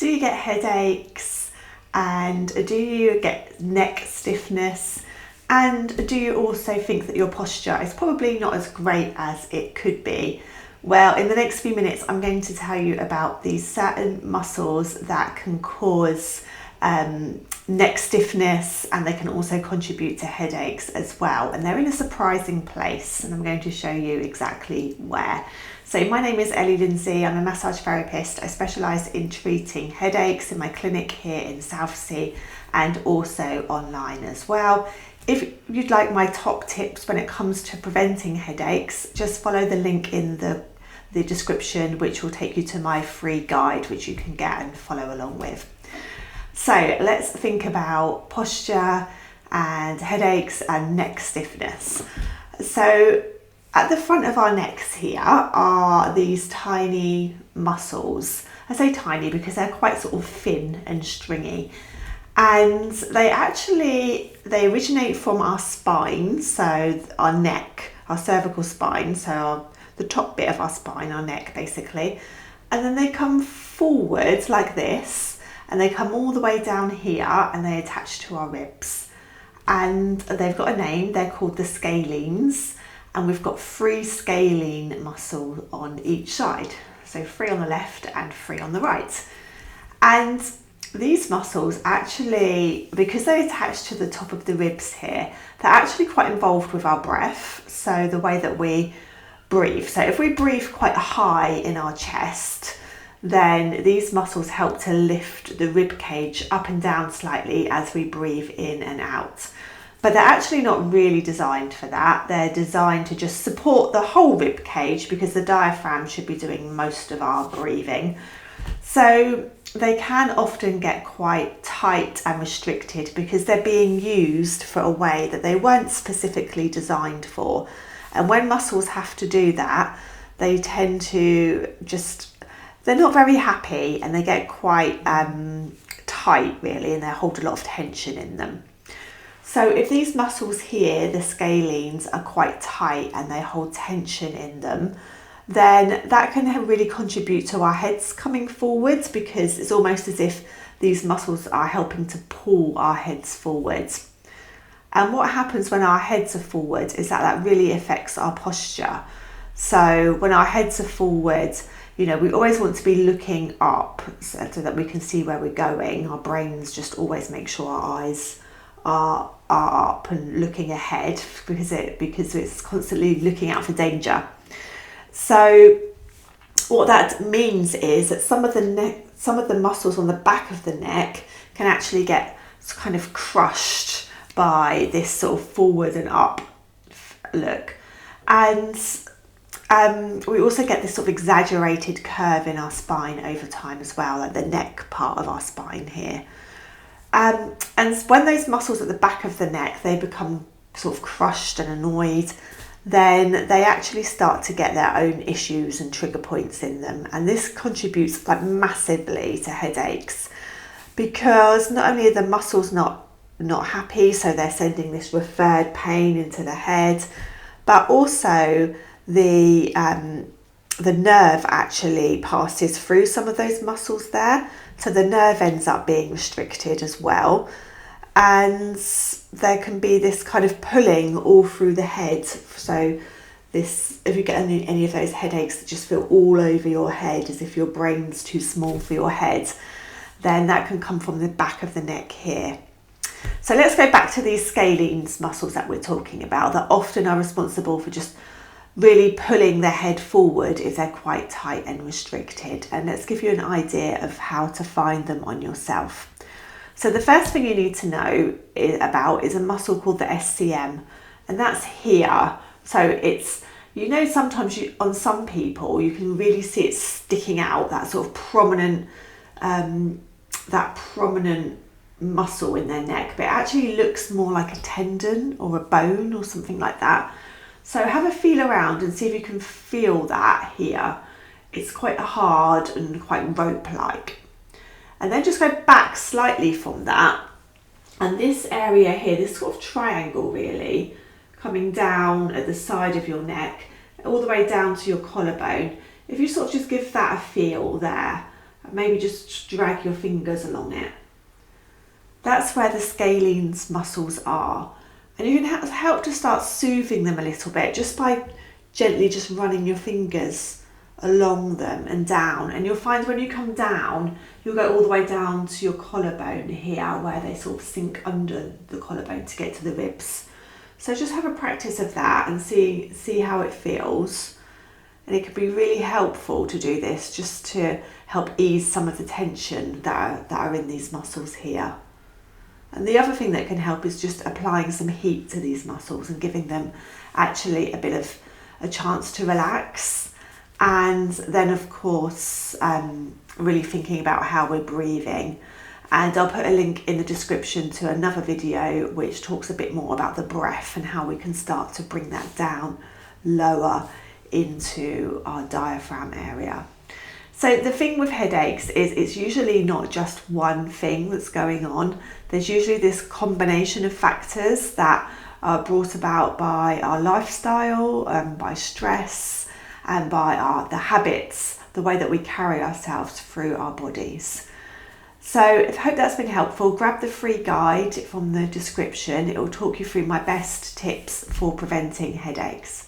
do you get headaches, and do you get neck stiffness, and do you also think that your posture is probably not as great as it could be? Well, in the next few minutes, I'm going to tell you about these certain muscles that can cause neck stiffness, and they can also contribute to headaches as well. And they're in a surprising place, and I'm going to show you exactly where. So my name is Ellie Lindsay. I'm a massage therapist. I specialise in treating headaches in my clinic here in Southsea and also online as well. If you'd like my top tips when it comes to preventing headaches, just follow the link in the description, which will take you to my free guide, which you can get and follow along with. So let's think about posture and headaches and neck stiffness. So at the front of our necks here are these tiny muscles. I say tiny because they're quite sort of thin and stringy. And they originate from our spine, so our neck, our cervical spine, so the top bit of our spine, our neck basically. And then they come forward like this, and they come all the way down here, and they attach to our ribs. And they've got a name, they're called the scalenes. And we've got 3 scalene muscles on each side. So 3 on the left and 3 on the right. And these muscles actually, because they attach to the top of the ribs here, they're actually quite involved with our breath. So the way that we breathe. So if we breathe quite high in our chest, then these muscles help to lift the rib cage up and down slightly as we breathe in and out. But they're actually not really designed for that. They're designed to just support the whole rib cage, because the diaphragm should be doing most of our breathing. So they can often get quite tight and restricted because they're being used for a way that they weren't specifically designed for. And when muscles have to do that, they tend to they're not very happy, and they get quite tight really, and they hold a lot of tension in them. So if these muscles here, the scalenes, are quite tight and they hold tension in them, then that can really contribute to our heads coming forwards, because it's almost as if these muscles are helping to pull our heads forwards. And what happens when our heads are forward is that really affects our posture. So when our heads are forward, we always want to be looking up so that we can see where we're going. Our brains just always make sure our eyes are up and looking ahead, because it's constantly looking out for danger. So what that means is that some of the muscles on the back of the neck can actually get kind of crushed by this sort of forward and up look. And we also get this sort of exaggerated curve in our spine over time as well, like the neck part of our spine here. And when those muscles at the back of the neck, they become sort of crushed and annoyed, then they actually start to get their own issues and trigger points in them. And this contributes massively to headaches, because not only are the muscles not happy, so they're sending this referred pain into the head, but also the nerve actually passes through some of those muscles there. So the nerve ends up being restricted as well. And there can be this kind of pulling all through the head. So if you get any of those headaches that just feel all over your head, as if your brain's too small for your head, then that can come from the back of the neck here. So let's go back to these scalenes muscles that we're talking about, that often are responsible for just really pulling the head forward if they're quite tight and restricted. And let's give you an idea of how to find them on yourself. So the first thing you need to know about is a muscle called the SCM, and that's here. So it's, sometimes on some people you can really see it sticking out, that sort of prominent muscle in their neck, but it actually looks more like a tendon or a bone or something like that. So have a feel around and see if you can feel that here. It's quite hard and quite rope-like. And then just go back slightly from that. And this area here, this sort of triangle really, coming down at the side of your neck, all the way down to your collarbone. If you sort of just give that a feel there, Maybe just drag your fingers along it. That's where the scalene's muscles are. And you can help to start soothing them a little bit just by gently just running your fingers along them and down. And you'll find when you come down, you'll go all the way down to your collarbone here, where they sort of sink under the collarbone to get to the ribs. So just have a practice of that and see how it feels. And it can be really helpful to do this just to help ease some of the tension that are in these muscles here. And the other thing that can help is just applying some heat to these muscles and giving them actually a bit of a chance to relax. And then of course, really thinking about how we're breathing. And I'll put a link in the description to another video which talks a bit more about the breath and how we can start to bring that down lower into our diaphragm area. So the thing with headaches is it's usually not just one thing that's going on. There's usually this combination of factors that are brought about by our lifestyle, by stress, and by the habits, the way that we carry ourselves through our bodies. So I hope that's been helpful. Grab the free guide from the description. It will talk you through my best tips for preventing headaches.